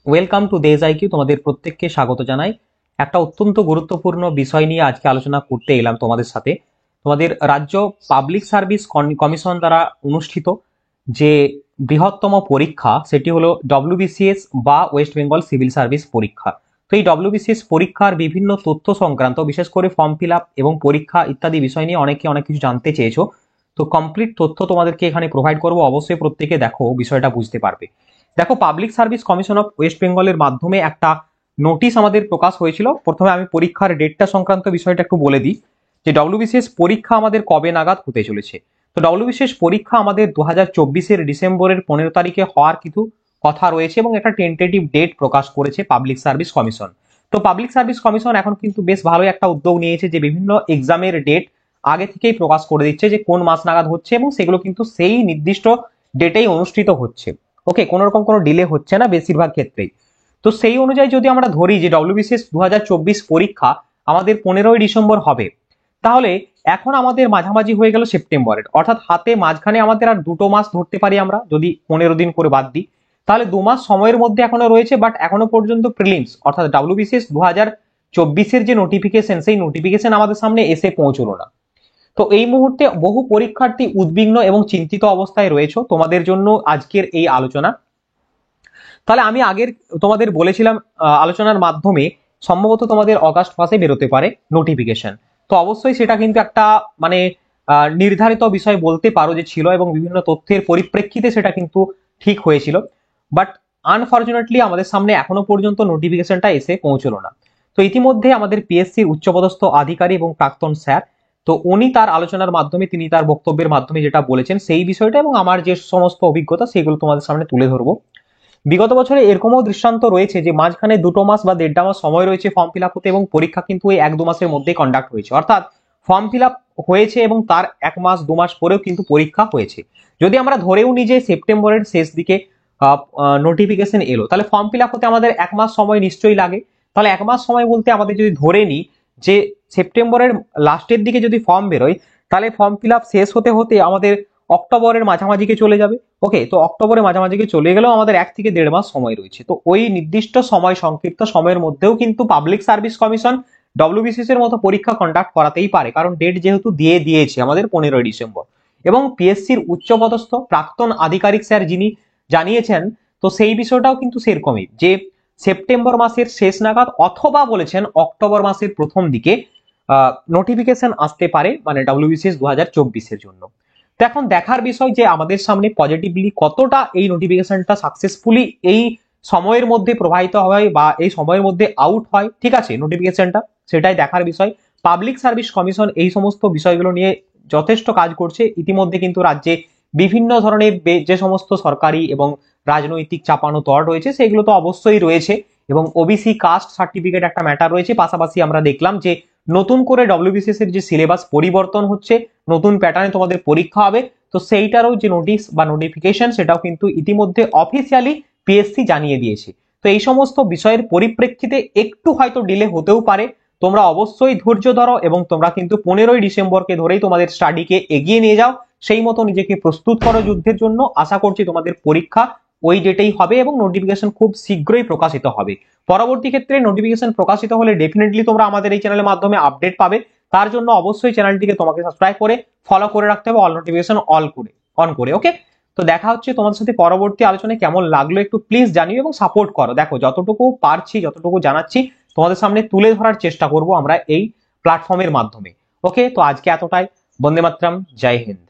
Welcome to there's IQ. তোমাদের প্রত্যেককে স্বাগত জানাই। একটা অত্যন্ত গুরুত্বপূর্ণ বিষয় নিয়ে আজকে আলোচনা করতে এলাম তোমাদের সাথে। তোমাদের রাজ্য পাবলিক সার্ভিস কমিশন দ্বারা অনুষ্ঠিত যে বৃহত্তম পরীক্ষা সেটি হলো ডব্লিউবিসিএস বা ওয়েস্ট বেঙ্গল সিভিল সার্ভিস পরীক্ষা। তো এই ডব্লিউবিসিএস পরীক্ষার বিভিন্ন তথ্য সংক্রান্ত, বিশেষ করে ফর্ম ফিল আপ এবং পরীক্ষা ইত্যাদি বিষয় নিয়ে অনেকে অনেক কিছু জানতে চেয়েছো। তো কমপ্লিট তথ্য তোমাদেরকে এখানে প্রোভাইড করবো, অবশ্যই প্রত্যেকে দেখো, বিষয়টা বুঝতে পারবে। দেখো, public service commission of West বেঙ্গলের মাধ্যমে একটা নোটিশ আমাদের প্রকাশ হয়েছিল। প্রথমে আমি পরীক্ষার ডেটটা সংক্রান্ত বিষয়টা একটু বলে দিই যে ডব্লিউবিসিএস পরীক্ষা আমাদের কবে নাগাদ হতে চলেছে। তো ডব্লিউবিসিএস পরীক্ষা আমাদের 2024-এর ডিসেম্বরের 15 তারিখে হওয়ার কিছু কথা রয়েছে এবং একটা টেন্টেটিভ ডেট প্রকাশ করেছে পাবলিক সার্ভিস কমিশন। তো পাবলিক সার্ভিস কমিশন এখন কিন্তু বেশ ভালোই একটা উদ্যোগ নিয়েছে যে বিভিন্ন এক্সামের ডেট আগে থেকেই প্রকাশ করে দিচ্ছে যে কোন মাস নাগাদ হচ্ছে, এবং সেগুলো কিন্তু সেই নির্দিষ্ট ডেটেই অনুষ্ঠিত হচ্ছে। ওকে, কোন রকম কোনো ডিলে হচ্ছে না বেশিরভাগ ক্ষেত্রেই। তো সেই অনুযায়ী যদি আমরা ধরি যে ডব্লিউবিসিএস 2024 পরীক্ষা আমাদের 15ই ডিসেম্বর হবে, তাহলে এখন আমাদের মাঝামাঝি হয়ে গেল সেপ্টেম্বরের, অর্থাৎ হাতে মাঝখানে আমাদের আর 2 মাস ধরতে পারি আমরা যদি 15 দিন করে বাদ দিই, তাহলে 2 মাস সময়ের মধ্যে এখনো রয়েছে। বাট এখনো পর্যন্ত প্রিলিমস অর্থাৎ ডব্লিউবিসিএস 2024-এর যে নোটিফিকেশন, সেই নোটিফিকেশন আমাদের সামনে এসে পৌঁছলো না। তো এই মুহূর্তে বহু পরীক্ষার্থী উদ্বিগ্ন এবং চিন্তিত অবস্থায় রয়েছে। তোমাদের জন্য আজকের এই আলোচনা। তাহলে আমি আগের তোমাদের বলেছিলাম আলোচনার মাধ্যমে সম্ভবত তোমাদের অগাস্ট মাসে বেরোতে পারে নোটিফিকেশন। তো অবশ্যই সেটা কিন্তু একটা মানে নির্ধারিত বিষয় বলতে পারো যে ছিল, এবং বিভিন্ন তথ্যের পরিপ্রেক্ষিতে সেটা কিন্তু ঠিক হয়েছিল। বাট আনফরচুনেটলি আমাদের সামনে এখনো পর্যন্ত নোটিফিকেশনটা এসে পৌঁছলো না। তো ইতিমধ্যে আমাদের পিএসসির উচ্চপদস্থ আধিকারিক এবং প্রাক্তন স্যার, তো উনি তার আলোচনার মাধ্যমে, তিনি তার বক্তব্যের মাধ্যমে যেটা বলেছেন সেই বিষয়টা এবং আমার যে সমস্ত অভিজ্ঞতা সেগুলো তোমাদের সামনে তুলে ধরবো। বিগত বছরে এরকমও দৃষ্টান্ত রয়েছে যে মাঝখানে 2 মাস বা 1.5 মাস সময় রয়েছে ফর্ম ফিল আপ হতে, এবং পরীক্ষা কিন্তু এই 1-2 মাসের মধ্যে কন্ডাক্ট হয়েছে। অর্থাৎ ফর্ম ফিল আপ হয়েছে এবং তার 1 মাস 2 মাস পরেও কিন্তু পরীক্ষা হয়েছে। যদি আমরা ধরেও নিই যে সেপ্টেম্বরের শেষ দিকে নোটিফিকেশন এলো, তাহলে ফর্ম ফিল আপ হতে আমাদের 1 মাস সময় নিশ্চয়ই লাগে। তাহলে 1 মাস সময় বলতে আমাদের যদি ধরে নিই যে সেপ্টেম্বরের লাস্টের দিকে যদি ফর্ম বেরোয়, তাহলে ফর্ম ফিল আপ শেষ হতে হতে আমাদের অক্টোবরের মাঝামাঝিকে চলে যাবে। ওকে, তো অক্টোবরের মাঝামাঝিকে চলে গেলেও আমাদের 1 থেকে 1.5 মাস সময় রয়েছে। তো ওই নির্দিষ্ট সময়, সংক্ষিপ্ত সময়ের মধ্যেও কিন্তু পাবলিক সার্ভিস কমিশন ডব্লিউবিসিএস এর মতো পরীক্ষা কন্ডাক্ট করাতেই পারে, কারণ ডেট যেহেতু দিয়ে দিয়েছে আমাদের 15ই ডিসেম্বর। এবং পিএসসির উচ্চপদস্থ প্রাক্তন আধিকারিক স্যার যিনি জানিয়েছেন, তো সেই বিষয়টাও কিন্তু সেরকমই যে সেপ্টেম্বর মাসের শেষ নাগাদ অথবা বলেছেন অক্টোবর মাসের প্রথম দিকে নোটিফিকেশন আসতে পারে, মানে ডব্লিউবিসিএস 2024-এর জন্য। তো এখন দেখার বিষয় যে আমাদের সামনে পজিটিভলি কতটা এই নোটিফিকেশনটা সাকসেসফুলি এই সময়ের মধ্যে প্রবাহিত হয় বা এই সময়ের মধ্যে আউট হয়, ঠিক আছে নোটিফিকেশনটা, সেটাই দেখার বিষয়। পাবলিক সার্ভিস কমিশন এই সমস্ত বিষয়গুলো নিয়ে যথেষ্ট কাজ করছে। ইতিমধ্যে কিন্তু রাজ্যে বিভিন্ন ধরনের যে সমস্ত সরকারি এবং রাজনৈতিক চাপানো তর রয়েছে সেগুলো তো অবশ্যই রয়েছে, এবং ওবিসি কাস্ট সার্টিফিকেট একটা ম্যাটার রয়েছে। পাশাপাশি আমরা দেখলাম যে নতুন করে ডব্লিউবিসিএস এর যে সিলেবাস পরিবর্তন হচ্ছে, নতুন প্যাটার্নে তোমাদের পরীক্ষা হবে, তো সেইটারও যে নোটিশ বা নোটিফিকেশন সেটাও কিন্তু ইতিমধ্যে অফিসিয়ালি পিএসসি জানিয়ে দিয়েছে। তো এই সমস্ত বিষয়ের পরিপ্রেক্ষিতে একটু হয়তো ডিলে হতেও পারে। তোমরা অবশ্যই ধৈর্য ধরো এবং তোমরা কিন্তু 15ই ডিসেম্বরকে ধরেই তোমাদের স্টাডিকে এগিয়ে নিয়ে যাও, সেই মতো নিজেকে প্রস্তুত করো যুদ্ধের জন্য। আশা করছি তোমাদের পরীক্ষা ওই ডেটেই হবে এবং নোটিফিকেশন খুব শীঘ্রই প্রকাশিত হবে। পরবর্তী ক্ষেত্রে নোটিফিকেশন প্রকাশিত হলে ডেফিনেটলি তোমরা আমাদের এই চ্যানেলের মাধ্যমে আপডেট পাবে। তার জন্য অবশ্যই চ্যানেলটিকে তোমাকে সাবস্ক্রাইব করে ফলো করে রাখতে হবে, অল নোটিফিকেশন অন করে। ওকে, তো দেখা হচ্ছে তোমাদের সাথে পরবর্তী আলোচনায়। কেমন লাগলো একটু প্লিজ জানিও এবং সাপোর্ট করো। দেখো, যতটুকু পারছি, যতটুকু জানাচ্ছি তোমাদের সামনে তুলে ধরার চেষ্টা করব আমরা এই প্ল্যাটফর্মের মাধ্যমে। ওকে, তো আজকে এতটাই। বন্দে মাতরম, জয় হিন্দ।